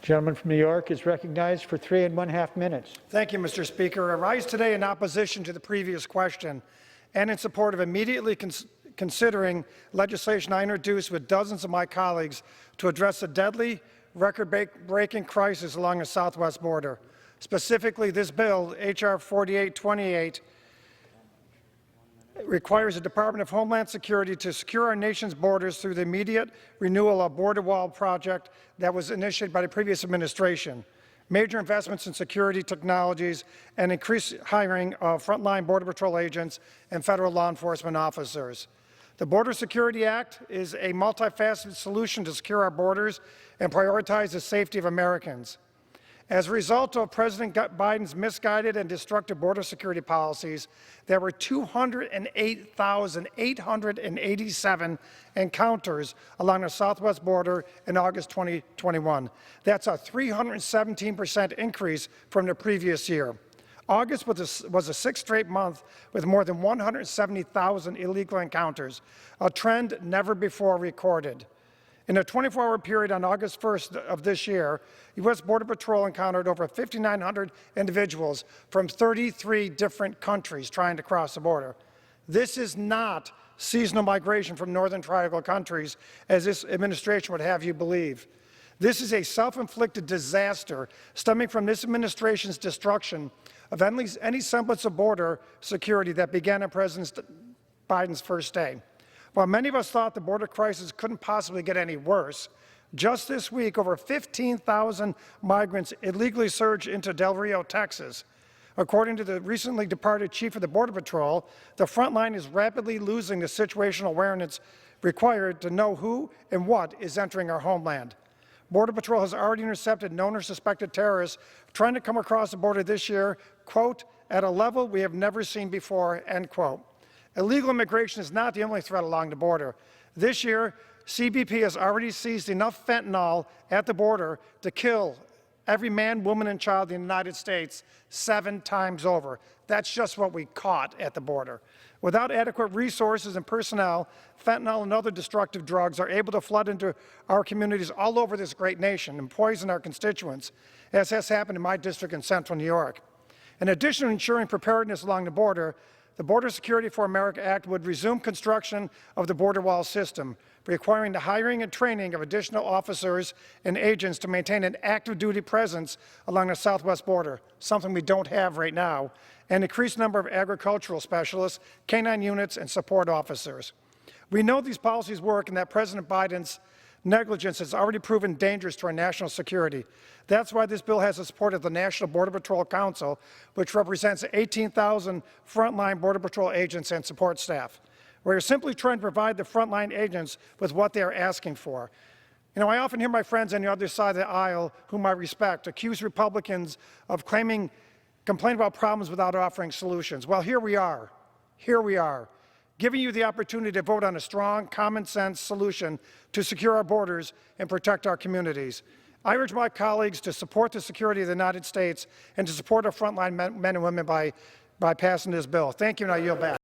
Gentleman from New York is recognized for 3.5 minutes. Thank you, Mr. Speaker. I rise today in opposition to the previous question and in support of immediately considering legislation I introduced with dozens of my colleagues to address the deadly, record-breaking crisis along the southwest border. Specifically, this bill, H.R. 4828, requires the Department of Homeland Security to secure our nation's borders through the immediate renewal of border wall project that was initiated by the previous administration, major investments in security technologies, and increased hiring of frontline Border Patrol agents and federal law enforcement officers. The Border Security Act is a multifaceted solution to secure our borders and prioritize the safety of Americans. As a result of President Biden's misguided and destructive border security policies, there were 208,887 encounters along the southwest border in August 2021. That's a 317% increase from the previous year. August was a sixth straight month with more than 170,000 illegal encounters, a trend never before recorded. In a 24-hour period on August 1st of this year, U.S. Border Patrol encountered over 5,900 individuals from 33 different countries trying to cross the border. This is not seasonal migration from Northern Triangle countries, as this administration would have you believe. This is a self-inflicted disaster stemming from this administration's destruction of any semblance of border security that began on President Biden's first day. While many of us thought the border crisis couldn't possibly get any worse, just this week, over 15,000 migrants illegally surged into Del Rio, Texas. According to the recently departed chief of the Border Patrol, the front line is rapidly losing the situational awareness required to know who and what is entering our homeland. Border Patrol has already intercepted known or suspected terrorists trying to come across the border this year, quote, at a level we have never seen before, end quote. Illegal immigration is not the only threat along the border. This year, CBP has already seized enough fentanyl at the border to kill every man, woman, and child in the United States 7 times over. That's just what we caught at the border. Without adequate resources and personnel, fentanyl and other destructive drugs are able to flood into our communities all over this great nation and poison our constituents, as has happened in my district in central New York. In addition to ensuring preparedness along the border, the Border Security for America Act would resume construction of the border wall system, requiring the hiring and training of additional officers and agents to maintain an active duty presence along the southwest border, something we don't have right now, and increased number of agricultural specialists, canine units, and support officers. We know these policies work and that President Biden's negligence has already proven dangerous to our national security. That's why this bill has the support of the National Border Patrol Council, which represents 18,000 frontline Border Patrol agents and support staff. We're simply trying to provide the frontline agents with what they are asking for. You know, I often hear my friends on the other side of the aisle, whom I respect, accuse Republicans of complaining about problems without offering solutions. Well, here we are, giving you the opportunity to vote on a strong, common-sense solution to secure our borders and protect our communities. I urge my colleagues to support the security of the United States and to support our frontline men and women by passing this bill. Thank you, and I yield back.